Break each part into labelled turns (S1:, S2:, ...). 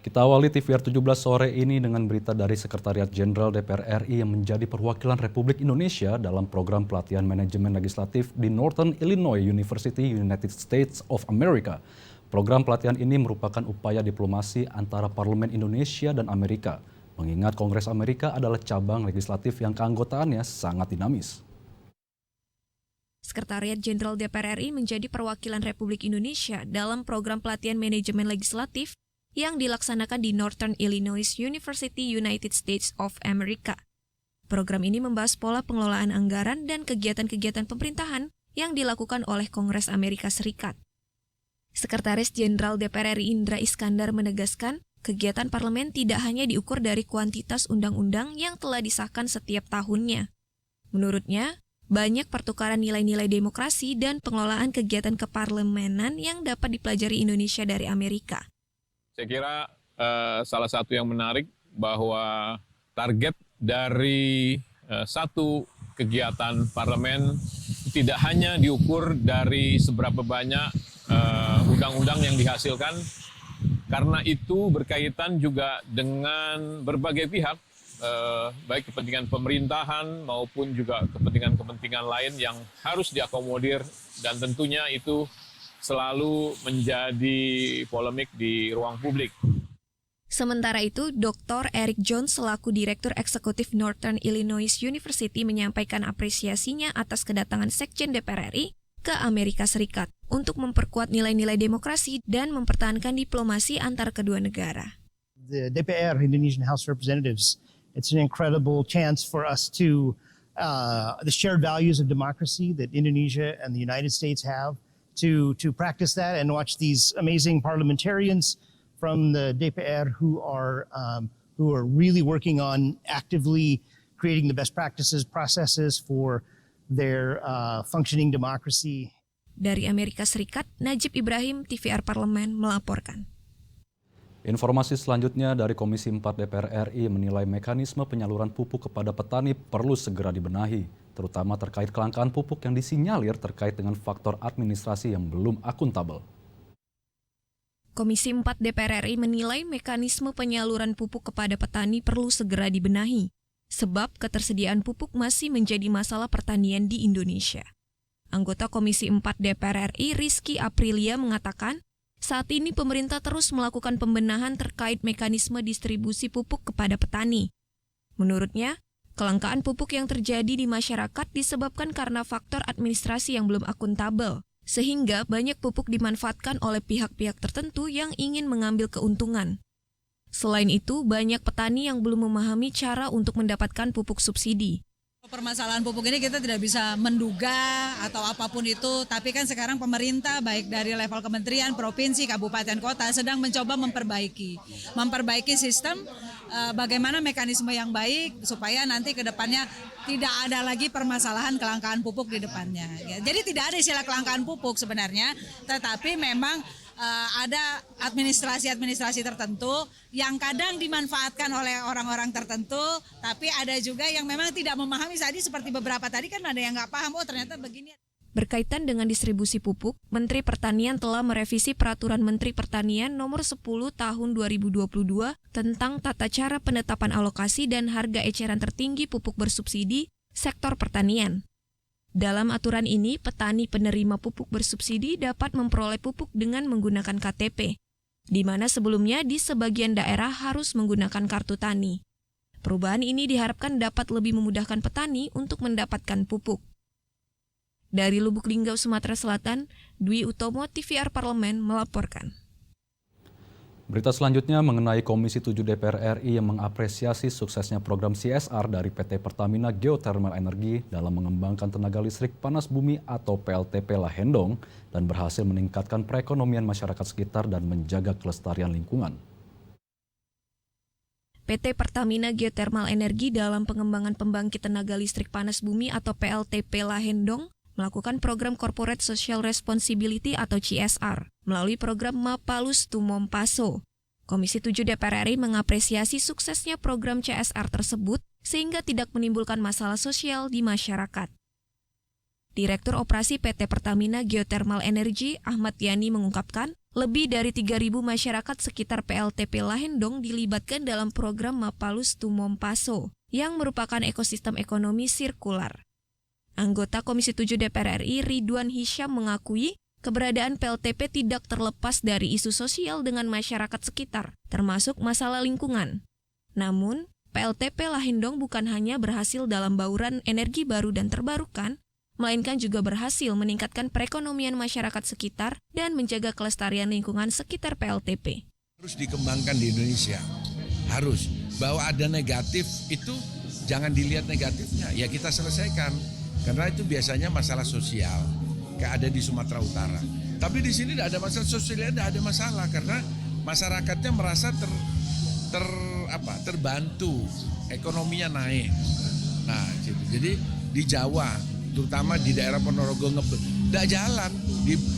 S1: Kita awali TVR 17 sore ini dengan berita dari Sekretariat Jenderal DPR RI yang menjadi perwakilan Republik Indonesia dalam program pelatihan manajemen legislatif di Northern Illinois University, United States of America. Program pelatihan ini merupakan upaya diplomasi antara Parlemen Indonesia dan Amerika, mengingat Kongres Amerika adalah cabang legislatif yang keanggotaannya sangat dinamis.
S2: Sekretariat Jenderal DPR RI menjadi perwakilan Republik Indonesia dalam program pelatihan manajemen legislatif yang dilaksanakan di Northern Illinois University, United States of America. Program ini membahas pola pengelolaan anggaran dan kegiatan-kegiatan pemerintahan yang dilakukan oleh Kongres Amerika Serikat. Sekretaris Jenderal DPR RI Indra Iskandar menegaskan, kegiatan parlemen tidak hanya diukur dari kuantitas undang-undang yang telah disahkan setiap tahunnya. Menurutnya, banyak pertukaran nilai-nilai demokrasi dan pengelolaan kegiatan keparlemenan yang dapat dipelajari Indonesia dari Amerika.
S3: Saya kira salah satu yang menarik bahwa target dari satu kegiatan parlemen tidak hanya diukur dari seberapa banyak undang-undang yang dihasilkan, karena itu berkaitan juga dengan berbagai pihak, baik kepentingan pemerintahan maupun juga kepentingan-kepentingan lain yang harus diakomodir, dan tentunya itu selalu menjadi polemik di ruang publik.
S2: Sementara itu, Dr. Eric Jones selaku Direktur Eksekutif Northern Illinois University menyampaikan apresiasinya atas kedatangan Sekjen DPR RI ke Amerika Serikat untuk memperkuat nilai-nilai demokrasi dan mempertahankan diplomasi antar kedua negara.
S4: The DPR, Indonesian House of Representatives, it's an incredible chance for us to the shared values of democracy that Indonesia and the United States have to practice that and watch these amazing parliamentarians from the DPR who are really working on actively creating the best practices, processes for their functioning democracy.
S2: Dari Amerika Serikat, Najib Ibrahim, TVR Parlemen melaporkan.
S1: Informasi selanjutnya dari Komisi 4 DPR RI menilai mekanisme penyaluran pupuk kepada petani perlu segera dibenahi, terutama terkait kelangkaan pupuk yang disinyalir terkait dengan faktor administrasi yang belum akuntabel.
S2: Komisi 4 DPR RI menilai mekanisme penyaluran pupuk kepada petani perlu segera dibenahi, sebab ketersediaan pupuk masih menjadi masalah pertanian di Indonesia. Anggota Komisi 4 DPR RI Rizky Aprilia mengatakan, saat ini pemerintah terus melakukan pembenahan terkait mekanisme distribusi pupuk kepada petani. Menurutnya, kelangkaan pupuk yang terjadi di masyarakat disebabkan karena faktor administrasi yang belum akuntabel, sehingga banyak pupuk dimanfaatkan oleh pihak-pihak tertentu yang ingin mengambil keuntungan. Selain itu, banyak petani yang belum memahami cara untuk mendapatkan pupuk subsidi.
S5: Permasalahan pupuk ini kita tidak bisa menduga atau apapun itu, tapi kan sekarang pemerintah baik dari level kementerian, provinsi, kabupaten, kota sedang mencoba memperbaiki sistem bagaimana mekanisme yang baik supaya nanti ke depannya tidak ada lagi permasalahan kelangkaan pupuk di depannya. Jadi tidak ada istilah kelangkaan pupuk sebenarnya, tetapi memang ada administrasi tertentu yang kadang dimanfaatkan oleh orang-orang tertentu, tapi ada juga yang memang tidak memahami. Tadi seperti beberapa tadi kan ada yang nggak paham, oh ternyata begini.
S2: Berkaitan dengan distribusi pupuk, Menteri Pertanian telah merevisi Peraturan Menteri Pertanian Nomor 10 Tahun 2022 tentang tata cara penetapan alokasi dan harga eceran tertinggi pupuk bersubsidi sektor pertanian. Dalam aturan ini, petani penerima pupuk bersubsidi dapat memperoleh pupuk dengan menggunakan KTP, di mana sebelumnya di sebagian daerah harus menggunakan kartu tani. Perubahan ini diharapkan dapat lebih memudahkan petani untuk mendapatkan pupuk. Dari Lubuk Linggau, Sumatera Selatan, Dwi Utomo, TVR Parlemen melaporkan.
S1: Berita selanjutnya mengenai Komisi 7 DPR RI yang mengapresiasi suksesnya program CSR dari PT Pertamina Geothermal Energy dalam mengembangkan tenaga listrik panas bumi atau PLTP Lahendong dan berhasil meningkatkan perekonomian masyarakat sekitar dan menjaga kelestarian lingkungan.
S2: PT Pertamina Geothermal Energy dalam pengembangan pembangkit tenaga listrik panas bumi atau PLTP Lahendong melakukan program Corporate Social Responsibility atau CSR melalui program Mapalus Tumompaso. Komisi 7 DPR RI mengapresiasi suksesnya program CSR tersebut sehingga tidak menimbulkan masalah sosial di masyarakat. Direktur Operasi PT Pertamina Geothermal Energy Ahmad Yani mengungkapkan, Lebih dari 3.000 masyarakat sekitar PLTP Lahendong dilibatkan dalam program Mapalus Tumompaso yang merupakan ekosistem ekonomi sirkular. Anggota Komisi 7 DPR RI Ridwan Hisyam mengakui keberadaan PLTP tidak terlepas dari isu sosial dengan masyarakat sekitar, termasuk masalah lingkungan. Namun, PLTP Lahendong bukan hanya berhasil dalam bauran energi baru dan terbarukan, melainkan juga berhasil meningkatkan perekonomian masyarakat sekitar dan menjaga kelestarian lingkungan sekitar PLTP.
S6: Harus dikembangkan di Indonesia, harus. Bahwa ada negatif itu jangan dilihat negatifnya, ya kita selesaikan. Karena itu biasanya masalah sosial, kayak ada di Sumatera Utara. Tapi di sini tidak ada masalah sosial, tidak ada masalah karena masyarakatnya merasa terbantu, ekonominya naik. Nah, gitu. Jadi di Jawa, terutama di daerah Ponorogo tidak jalan,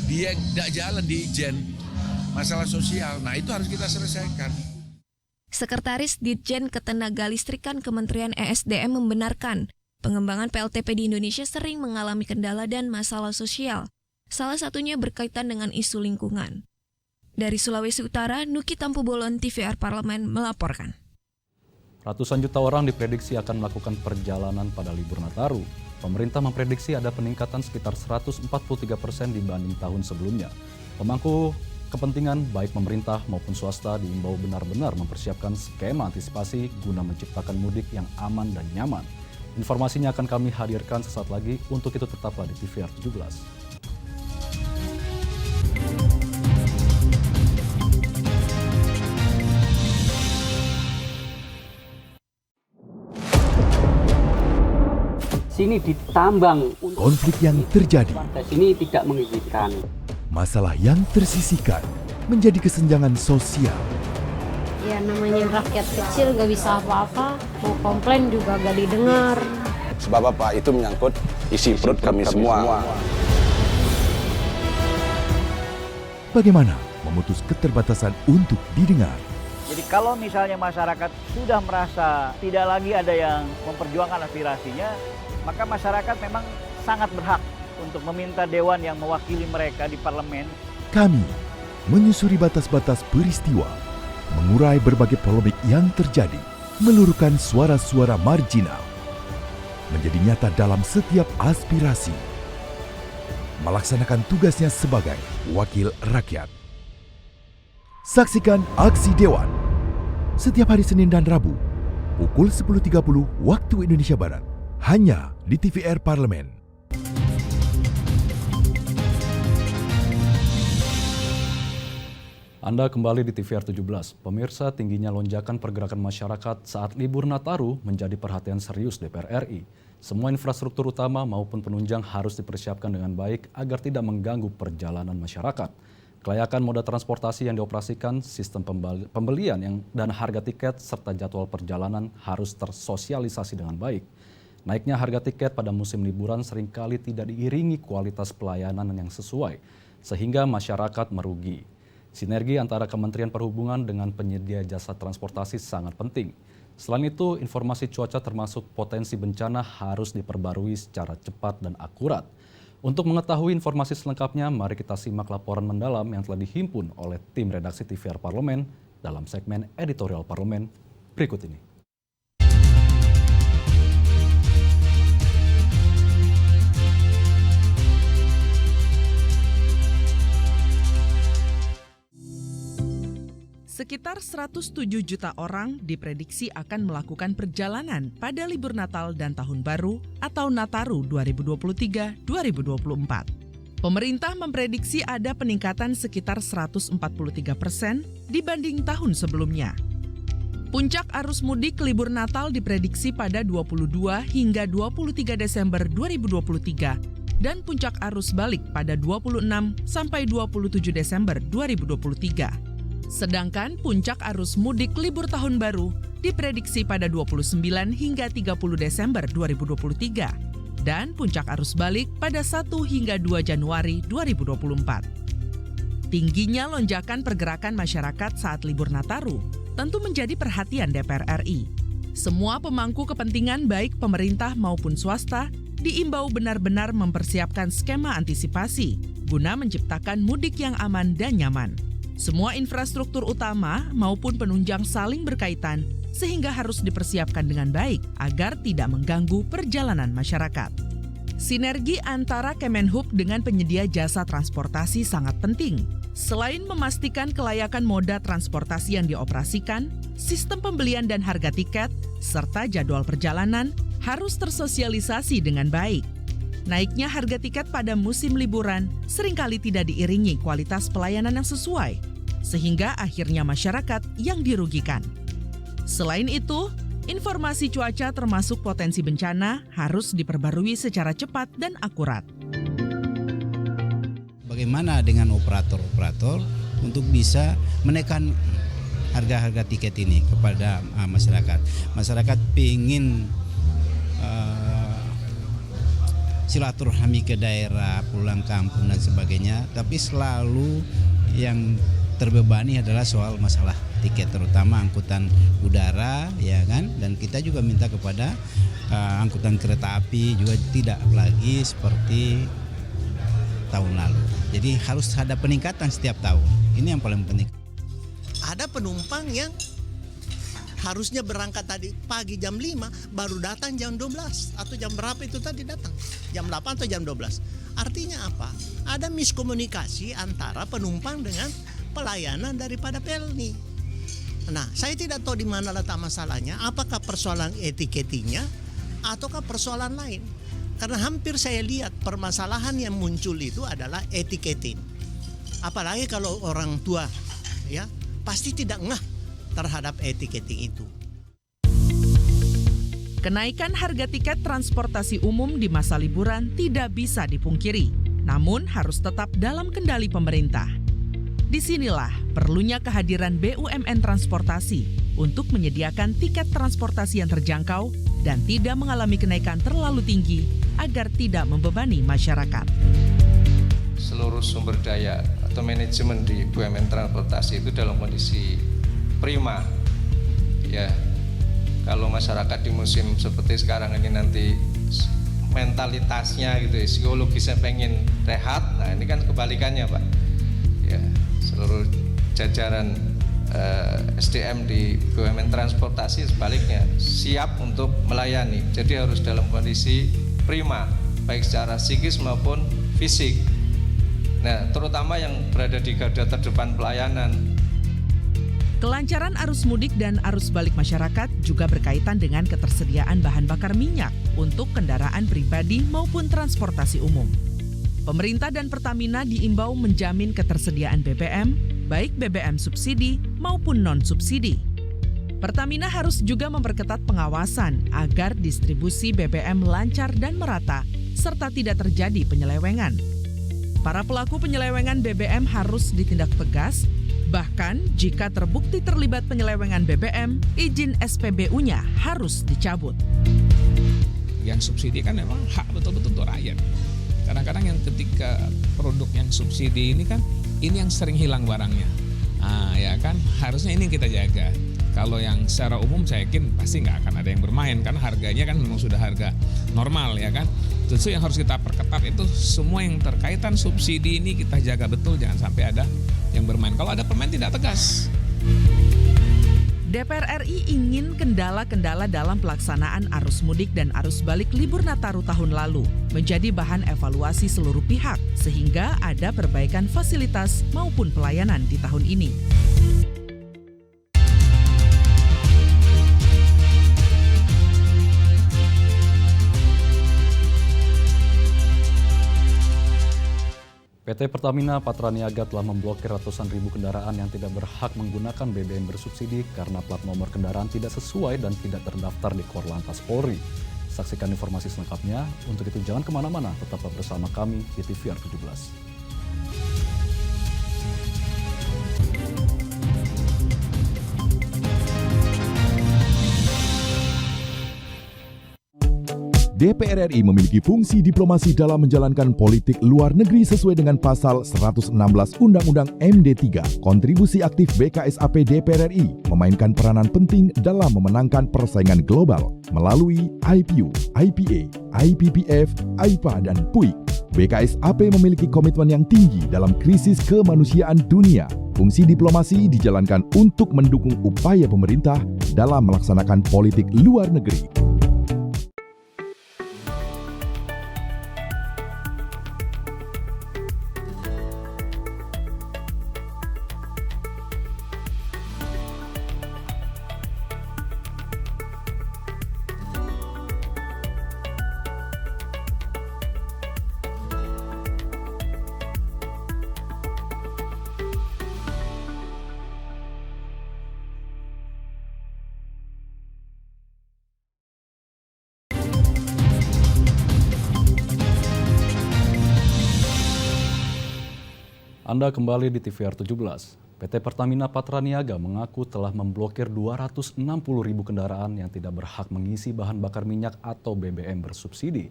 S6: tidak jalan di Ijen, masalah sosial. Nah, itu harus kita selesaikan.
S2: Sekretaris Ditjen Ketenagalistrikan Kementerian ESDM membenarkan pengembangan PLTP di Indonesia sering mengalami kendala dan masalah sosial. Salah satunya berkaitan dengan isu lingkungan. Dari Sulawesi Utara, Nuki Tampubolon, TVR Parlemen melaporkan.
S1: Ratusan juta orang diprediksi akan melakukan perjalanan pada libur Nataru. Pemerintah memprediksi ada peningkatan sekitar 143% dibanding tahun sebelumnya. Pemangku kepentingan baik pemerintah maupun swasta diimbau benar-benar mempersiapkan skema antisipasi guna menciptakan mudik yang aman dan nyaman. Informasinya akan kami hadirkan sesaat lagi, untuk itu tetaplah di TVR 17.
S7: Sini ditambang.
S8: Konflik yang terjadi,
S7: Warga sini tidak mengizinkan.
S8: masalah yang tersisihkan menjadi kesenjangan sosial.
S9: Ya namanya rakyat kecil gak bisa apa-apa, mau komplain juga gak didengar.
S10: Sebab apa? Itu menyangkut isi perut kami semua.
S8: Bagaimana memutus keterbatasan untuk didengar?
S11: Jadi kalau misalnya masyarakat sudah merasa tidak lagi ada yang memperjuangkan aspirasinya, maka masyarakat memang sangat berhak untuk meminta dewan yang mewakili mereka di parlemen.
S8: Kami menyusuri batas-batas peristiwa, mengurai berbagai polemik yang terjadi, meluruhkan suara-suara marginal, menjadi nyata dalam setiap aspirasi, melaksanakan tugasnya sebagai wakil rakyat. Saksikan Aksi Dewan setiap hari Senin dan Rabu pukul 10.30 waktu Indonesia Barat, hanya di TVR Parlemen.
S1: Anda kembali di TVR 17. Pemirsa, tingginya lonjakan pergerakan masyarakat saat libur Nataru menjadi perhatian serius DPR RI. Semua infrastruktur utama maupun penunjang harus dipersiapkan dengan baik agar tidak mengganggu perjalanan masyarakat. Kelayakan moda transportasi yang dioperasikan, sistem pembelian dan harga tiket serta jadwal perjalanan harus tersosialisasi dengan baik. Naiknya harga tiket pada musim liburan seringkali tidak diiringi kualitas pelayanan yang sesuai, sehingga masyarakat merugi. Sinergi antara Kementerian Perhubungan dengan penyedia jasa transportasi sangat penting. Selain itu, informasi cuaca termasuk potensi bencana harus diperbarui secara cepat dan akurat. Untuk mengetahui informasi selengkapnya, mari kita simak laporan mendalam yang telah dihimpun oleh tim redaksi TVR Parlemen dalam segmen Editorial Parlemen berikut ini.
S12: Sekitar 107 juta orang diprediksi akan melakukan perjalanan pada libur Natal dan Tahun Baru atau Nataru 2023-2024. Pemerintah memprediksi ada peningkatan sekitar 143% dibanding tahun sebelumnya. Puncak arus mudik libur Natal diprediksi pada 22 hingga 23 Desember 2023 dan puncak arus balik pada 26 sampai 27 Desember 2023. Sedangkan puncak arus mudik libur Tahun Baru diprediksi pada 29 hingga 30 Desember 2023 dan puncak arus balik pada 1 hingga 2 Januari 2024. Tingginya lonjakan pergerakan masyarakat saat libur Nataru tentu menjadi perhatian DPR RI. Semua pemangku kepentingan baik pemerintah maupun swasta diimbau benar-benar mempersiapkan skema antisipasi guna menciptakan mudik yang aman dan nyaman. Semua infrastruktur utama maupun penunjang saling berkaitan sehingga harus dipersiapkan dengan baik agar tidak mengganggu perjalanan masyarakat. Sinergi antara Kemenhub dengan penyedia jasa transportasi sangat penting. Selain memastikan kelayakan moda transportasi yang dioperasikan, sistem pembelian dan harga tiket, serta jadwal perjalanan harus tersosialisasi dengan baik. Naiknya harga tiket pada musim liburan seringkali tidak diiringi kualitas pelayanan yang sesuai, sehingga akhirnya masyarakat yang dirugikan. Selain itu, informasi cuaca termasuk potensi bencana harus diperbarui secara cepat dan akurat.
S13: Bagaimana dengan operator-operator untuk bisa menekan harga-harga tiket ini kepada masyarakat. Masyarakat ingin silaturahmi ke daerah, pulang kampung dan sebagainya, tapi selalu yang terbebani adalah soal masalah tiket, terutama angkutan udara, ya kan? Dan kita juga minta kepada angkutan kereta api juga tidak lagi seperti tahun lalu. Jadi harus ada peningkatan setiap tahun. Ini yang paling penting.
S14: Ada penumpang yang harusnya berangkat tadi pagi jam 5 baru datang jam 12 atau jam berapa itu tadi datang? Jam 8 atau jam 12. Artinya apa? Ada miskomunikasi antara penumpang dengan pelayanan daripada PLN. Nah, saya tidak tahu di mana letak masalahnya, apakah persoalan etiketinya ataukah persoalan lain. Karena hampir saya lihat permasalahan yang muncul itu adalah etiketing. Apalagi kalau orang tua ya pasti tidak ngeh terhadap etiketing itu.
S12: Kenaikan harga tiket transportasi umum di masa liburan tidak bisa dipungkiri, namun harus tetap dalam kendali pemerintah. Disinilah perlunya kehadiran BUMN transportasi untuk menyediakan tiket transportasi yang terjangkau dan tidak mengalami kenaikan terlalu tinggi agar tidak membebani masyarakat.
S15: Seluruh sumber daya atau manajemen di BUMN transportasi itu dalam kondisi prima. Ya, kalau masyarakat di musim seperti sekarang ini nanti mentalitasnya gitu, psikologisnya pengen rehat, nah ini kan kebalikannya Pak. Ya, seluruh jajaran SDM di BUMN transportasi sebaliknya siap untuk melayani. Jadi harus dalam kondisi prima, baik secara psikis maupun fisik. Nah, terutama yang berada di garda terdepan pelayanan.
S12: Kelancaran arus mudik dan arus balik masyarakat juga berkaitan dengan ketersediaan bahan bakar minyak untuk kendaraan pribadi maupun transportasi umum. Pemerintah dan Pertamina diimbau menjamin ketersediaan BBM, baik BBM subsidi maupun non-subsidi. Pertamina harus juga memperketat pengawasan agar distribusi BBM lancar dan merata, serta tidak terjadi penyelewengan. Para pelaku penyelewengan BBM harus ditindak tegas, bahkan jika terbukti terlibat penyelewengan BBM, izin SPBU-nya harus dicabut.
S16: Yang subsidi kan memang hak betul-betul untuk rakyat. Kadang-kadang yang ketika produk yang subsidi ini kan, ini yang sering hilang barangnya. Ya kan, harusnya ini kita jaga. Kalau yang secara umum saya yakin pasti nggak akan ada yang bermain, karena harganya kan memang sudah harga normal ya kan. Justru yang harus kita perketat itu semua yang terkaitan subsidi ini kita jaga betul, jangan sampai ada yang bermain. Kalau ada pemain tidak tegas.
S12: DPR RI ingin kendala-kendala dalam pelaksanaan arus mudik dan arus balik libur Nataru tahun lalu menjadi bahan evaluasi seluruh pihak sehingga ada perbaikan fasilitas maupun pelayanan di tahun ini.
S1: PT Pertamina Patraniaga telah memblokir ratusan ribu kendaraan yang tidak berhak menggunakan BBM bersubsidi karena plat nomor kendaraan tidak sesuai dan tidak terdaftar di Korlantas Polri. Saksikan informasi selengkapnya. Untuk itu jangan kemana-mana, tetaplah bersama kami di TVR 17.
S8: DPR RI memiliki fungsi diplomasi dalam menjalankan politik luar negeri sesuai dengan pasal 116 Undang-Undang MD3. Kontribusi aktif BKSAP DPR RI memainkan peranan penting dalam memenangkan persaingan global melalui IPU, IPA, IPPF, IPA, dan PUIK. BKSAP memiliki komitmen yang tinggi dalam krisis kemanusiaan dunia. Fungsi diplomasi dijalankan untuk mendukung upaya pemerintah dalam melaksanakan politik luar negeri.
S1: Anda kembali di TVR 17. PT Pertamina Patraniaga mengaku telah memblokir 260.000 kendaraan yang tidak berhak mengisi bahan bakar minyak atau BBM bersubsidi.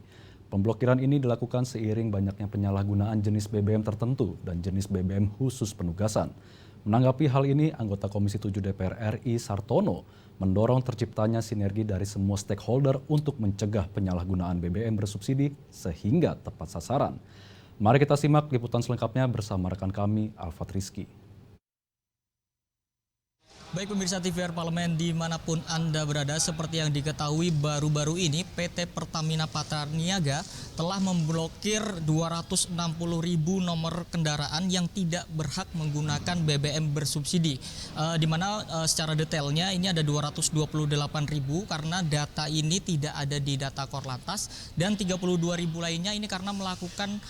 S1: Pemblokiran ini dilakukan seiring banyaknya penyalahgunaan jenis BBM tertentu dan jenis BBM khusus penugasan. Menanggapi hal ini, anggota Komisi 7 DPR RI Sartono mendorong terciptanya sinergi dari semua stakeholder untuk mencegah penyalahgunaan BBM bersubsidi sehingga tepat sasaran. Mari kita simak liputan selengkapnya bersama rekan kami, Alfat Rizky.
S17: Baik pemirsa TVR Parlemen dimanapun Anda berada, seperti yang diketahui baru-baru ini PT Pertamina Patraniaga telah memblokir 260.000 nomor kendaraan yang tidak berhak menggunakan BBM bersubsidi. Di mana secara detailnya ini ada 228.000 karena data ini tidak ada di data Korlantas dan 32.000 lainnya ini karena melakukan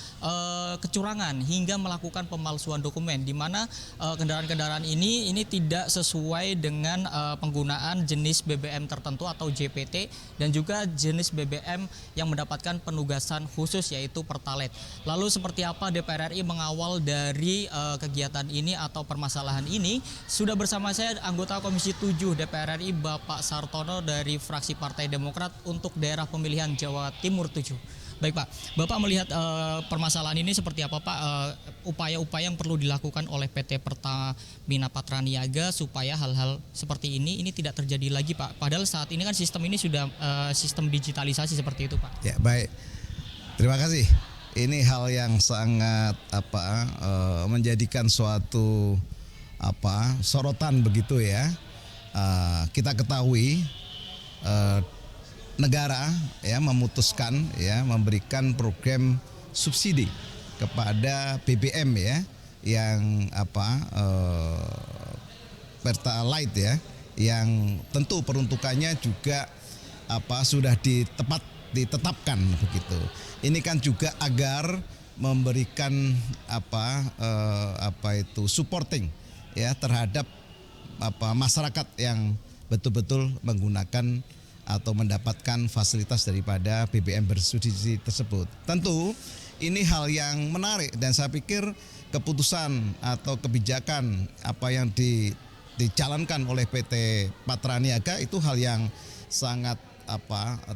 S17: kecurangan hingga melakukan pemalsuan dokumen, di mana kendaraan-kendaraan ini tidak sesuai dengan penggunaan jenis BBM tertentu atau JPT dan juga jenis BBM yang mendapatkan penugasan khusus yaitu Pertalite. Lalu seperti apa DPR RI mengawal dari kegiatan ini atau permasalahan ini? Sudah bersama saya anggota Komisi 7 DPR RI Bapak Sartono dari fraksi Partai Demokrat untuk daerah pemilihan Jawa Timur 7. Baik Pak, Bapak melihat permasalahan ini seperti apa Pak? Upaya-upaya yang perlu dilakukan oleh PT Pertamina Patraniaga supaya hal-hal seperti ini tidak terjadi lagi Pak. Padahal saat ini kan sistem ini sudah sistem digitalisasi seperti itu Pak.
S18: Ya baik, terima kasih. Ini hal yang sangat menjadikan suatu sorotan begitu ya. Kita ketahui negara ya memutuskan ya memberikan program subsidi kepada BBM ya yang Pertalite ya, yang tentu peruntukannya juga sudah ditetapkan begitu. Ini kan juga agar memberikan supporting ya terhadap masyarakat yang betul-betul menggunakan atau mendapatkan fasilitas daripada BBM bersubsidi tersebut. Tentu ini hal yang menarik dan saya pikir keputusan atau kebijakan apa yang dijalankan oleh PT Patraniaga itu hal yang sangat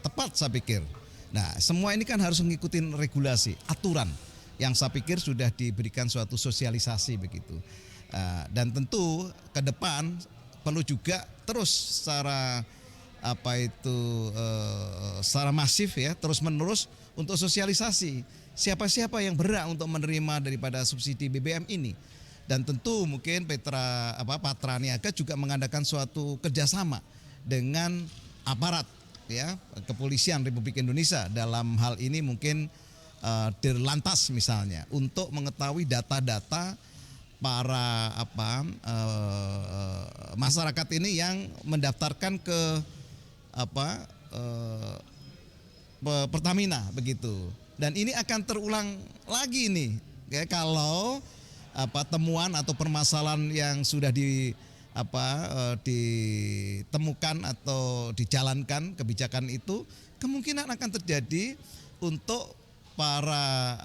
S18: tepat saya pikir. Nah, semua ini kan harus mengikuti regulasi, aturan yang saya pikir sudah diberikan suatu sosialisasi begitu. Dan tentu ke depan perlu juga terus secara secara masif ya terus-menerus untuk sosialisasi siapa-siapa yang berhak untuk menerima daripada subsidi BBM ini. Dan tentu mungkin Patraniaga juga mengadakan suatu kerjasama dengan aparat ya Kepolisian Republik Indonesia, dalam hal ini mungkin Dirlantas misalnya, untuk mengetahui data-data para masyarakat ini yang mendaftarkan ke Pertamina begitu. Dan ini akan terulang lagi nih ya, kalau temuan atau permasalahan yang sudah ditemukan atau dijalankan kebijakan itu kemungkinan akan terjadi untuk para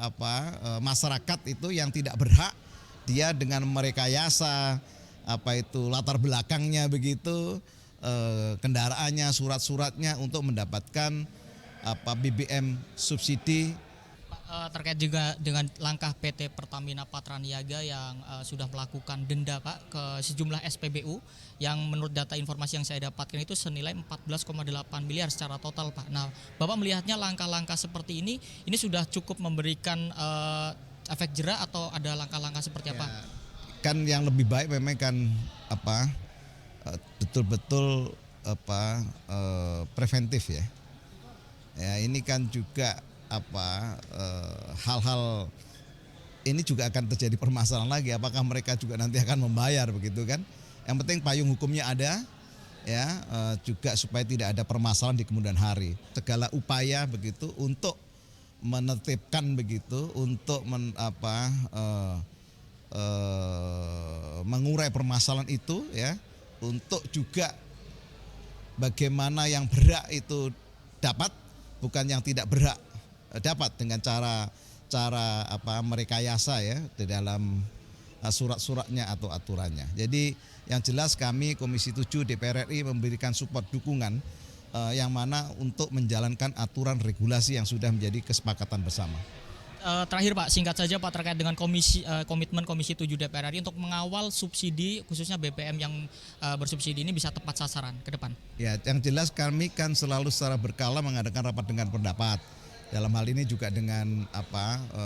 S18: masyarakat itu yang tidak berhak, dia dengan merekayasa latar belakangnya begitu, kendaraannya, surat-suratnya untuk mendapatkan BBM subsidi.
S17: Terkait juga dengan langkah PT Pertamina Patraniaga yang sudah melakukan denda Pak ke sejumlah SPBU yang menurut data informasi yang saya dapatkan itu senilai 14,8 miliar secara total Pak. Nah, Bapak melihatnya langkah-langkah seperti ini sudah cukup memberikan efek jera atau ada langkah-langkah seperti apa?
S18: kan yang lebih baik memang kan betul-betul preventif ya. Ya ini kan juga hal-hal ini juga akan terjadi permasalahan lagi. Apakah mereka juga nanti akan membayar begitu kan? Yang penting payung hukumnya ada, ya juga supaya tidak ada permasalahan di kemudian hari. Segala upaya begitu untuk menertibkan begitu, untuk mengurai permasalahan itu ya, untuk juga bagaimana yang berhak itu dapat, bukan yang tidak berhak dapat dengan cara merekayasa ya di dalam surat-suratnya atau aturannya. Jadi yang jelas kami Komisi 7 DPR RI memberikan support dukungan yang mana untuk menjalankan aturan regulasi yang sudah menjadi kesepakatan bersama.
S17: Terakhir Pak, singkat saja Pak terkait dengan komitmen Komisi 7 DPR RI untuk mengawal subsidi khususnya BBM yang bersubsidi ini bisa tepat sasaran ke depan. Ya,
S18: yang jelas kami kan selalu secara berkala mengadakan rapat dengan pendapat. Dalam hal ini juga dengan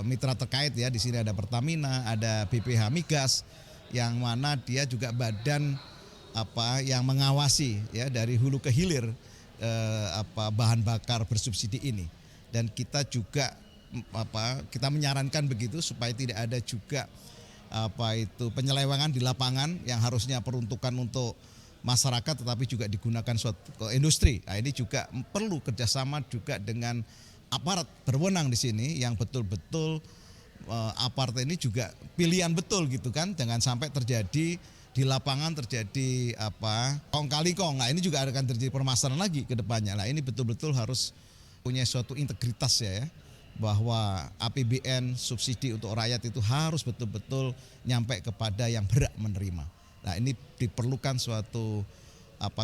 S18: mitra terkait ya, di sini ada Pertamina, ada BPH Migas yang mana dia juga badan yang mengawasi ya dari hulu ke hilir bahan bakar bersubsidi ini. Dan kita juga kita menyarankan begitu supaya tidak ada juga penyelewengan di lapangan yang harusnya peruntukan untuk masyarakat tetapi juga digunakan suatu industri. Nah, ini juga perlu kerjasama juga dengan aparat berwenang di sini yang betul-betul aparat ini juga pilihan betul gitu kan, jangan sampai terjadi di lapangan terjadi kong kali kong. Nah, ini juga akan terjadi permasalahan lagi ke depannya. Nah, ini betul-betul harus punya suatu integritas ya, bahwa APBN subsidi untuk rakyat itu harus betul-betul nyampe kepada yang berhak menerima. Nah, ini diperlukan suatu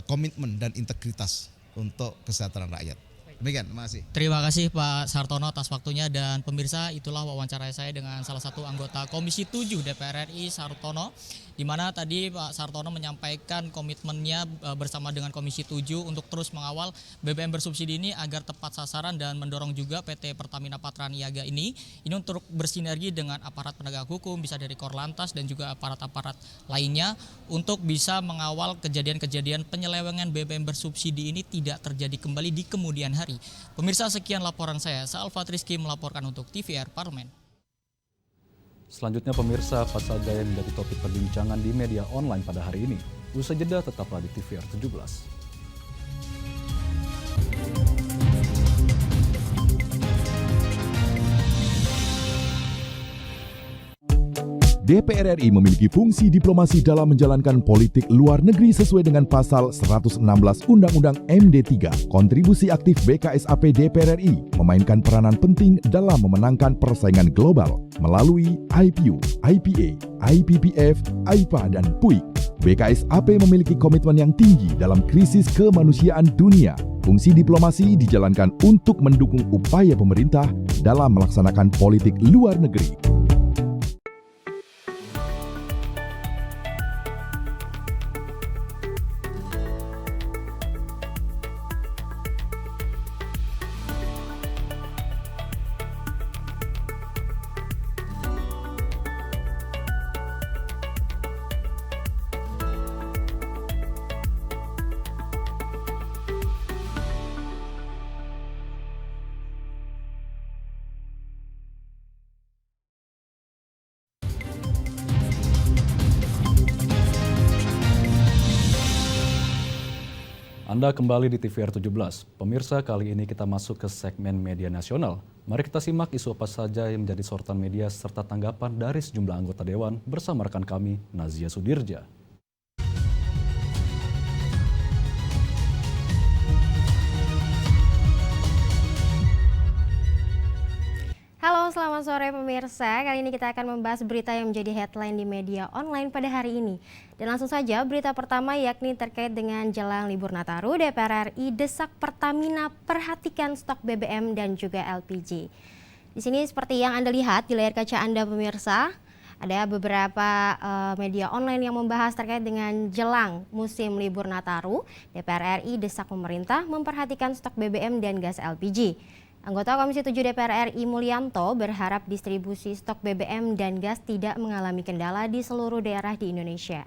S18: komitmen dan integritas untuk kesejahteraan rakyat. Demikian, terima kasih.
S17: Terima kasih Pak Sartono atas waktunya, dan pemirsa itulah wawancara saya dengan salah satu anggota Komisi 7 DPR RI Sartono, di mana tadi Pak Sartono menyampaikan komitmennya bersama dengan Komisi 7 untuk terus mengawal BBM bersubsidi ini agar tepat sasaran dan mendorong juga PT Pertamina Patraniaga ini untuk bersinergi dengan aparat penegak hukum, bisa dari Korlantas dan juga aparat-aparat lainnya untuk bisa mengawal kejadian-kejadian penyelewengan BBM bersubsidi ini tidak terjadi kembali di kemudian hari. Pemirsa, sekian laporan saya. Alfat Rizky melaporkan untuk TVR Parlemen.
S1: Selanjutnya pemirsa, apa saja yang menjadi topik perbincangan di media online pada hari ini? Usai jeda tetaplah di TVR 17.
S8: DPR RI memiliki fungsi diplomasi dalam menjalankan politik luar negeri sesuai dengan pasal 116 Undang-Undang MD3. Kontribusi aktif BKSAP DPR RI memainkan peranan penting dalam memenangkan persaingan global melalui IPU, IPA, IPPF, IPA, dan PUIK. BKSAP memiliki komitmen yang tinggi dalam krisis kemanusiaan dunia. Fungsi diplomasi dijalankan untuk mendukung upaya pemerintah dalam melaksanakan politik luar negeri.
S1: Anda kembali di TVR 17. Pemirsa, kali ini kita masuk ke segmen media nasional. Mari kita simak isu apa saja yang menjadi sorotan media serta tanggapan dari sejumlah anggota Dewan bersama rekan kami, Nazia Sudirja.
S9: Halo, selamat sore pemirsa. Kali ini kita akan membahas berita yang menjadi headline di media online pada hari ini. Dan langsung saja berita pertama yakni terkait dengan jelang libur Nataru, DPR RI desak Pertamina perhatikan stok BBM dan juga LPG. Di sini seperti yang Anda lihat di layar kaca Anda pemirsa, ada beberapa media online yang membahas terkait dengan jelang musim libur Nataru. DPR RI desak pemerintah memperhatikan stok BBM dan gas LPG. Anggota Komisi 7 DPR RI Mulyanto berharap distribusi stok BBM dan gas tidak mengalami kendala di seluruh daerah di Indonesia.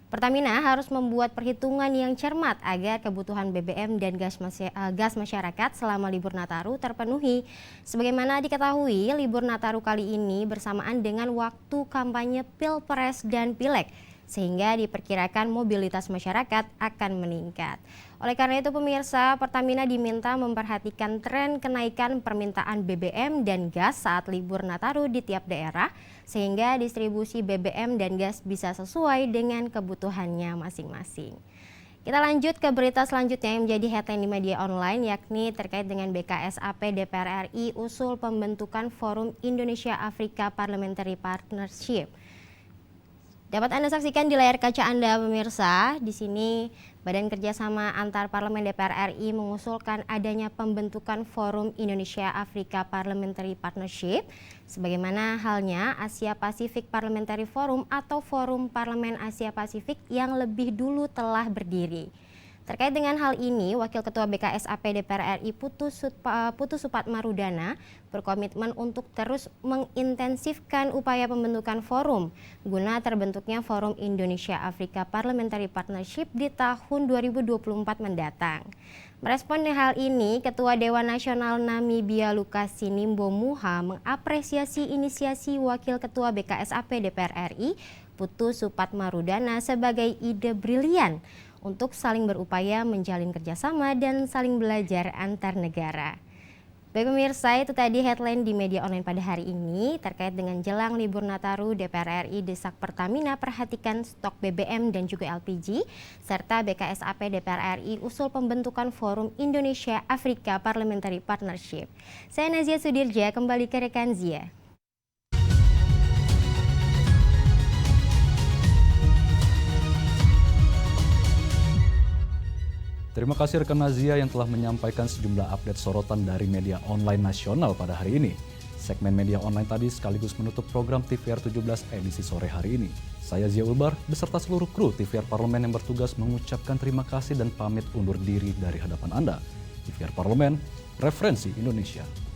S9: Pertamina harus membuat perhitungan yang cermat agar kebutuhan BBM dan gas masyarakat selama libur Nataru terpenuhi. Sebagaimana diketahui, libur Nataru kali ini bersamaan dengan waktu kampanye Pilpres dan Pileg, sehingga diperkirakan mobilitas masyarakat akan meningkat. Oleh karena itu pemirsa, Pertamina diminta memperhatikan tren kenaikan permintaan BBM dan gas saat libur Nataru di tiap daerah, sehingga distribusi BBM dan gas bisa sesuai dengan kebutuhannya masing-masing. Kita lanjut ke berita selanjutnya yang menjadi headline di media online, yakni terkait dengan BKSAP DPR RI usul pembentukan Forum Indonesia Afrika Parliamentary Partnership. Dapat Anda saksikan di layar kaca Anda pemirsa, di sini Badan Kerjasama Antar Parlemen DPR RI mengusulkan adanya pembentukan Forum Indonesia Afrika Parliamentary Partnership, sebagaimana halnya Asia Pacific Parliamentary Forum atau Forum Parlemen Asia Pasifik yang lebih dulu telah berdiri. Terkait dengan hal ini, Wakil Ketua BKSAP DPR RI Putu Supatmarudana berkomitmen untuk terus mengintensifkan upaya pembentukan forum guna terbentuknya Forum Indonesia Afrika Parliamentary Partnership di tahun 2024 mendatang. Merespon hal ini, Ketua Dewan Nasional Namibia Lukasi Nimbo Muha mengapresiasi inisiasi Wakil Ketua BKSAP DPR RI Putu Supatmarudana sebagai ide brilian untuk saling berupaya menjalin kerjasama dan saling belajar antar negara. Baik pemirsa, itu tadi headline di media online pada hari ini terkait dengan jelang libur Nataru. DPR RI desak Pertamina perhatikan stok BBM dan juga LPG, serta BKSAP DPR RI usul pembentukan Forum Indonesia Afrika Parliamentary Partnership. Saya Nazia Sudirja, kembali ke rekan Zia.
S1: Terima kasih rekan Nazia yang telah menyampaikan sejumlah update sorotan dari media online nasional pada hari ini. Segmen media online tadi sekaligus menutup program TVR 17 edisi sore hari ini. Saya Zia Ulbar beserta seluruh kru TVR Parlemen yang bertugas mengucapkan terima kasih dan pamit undur diri dari hadapan Anda. TVR Parlemen, referensi Indonesia.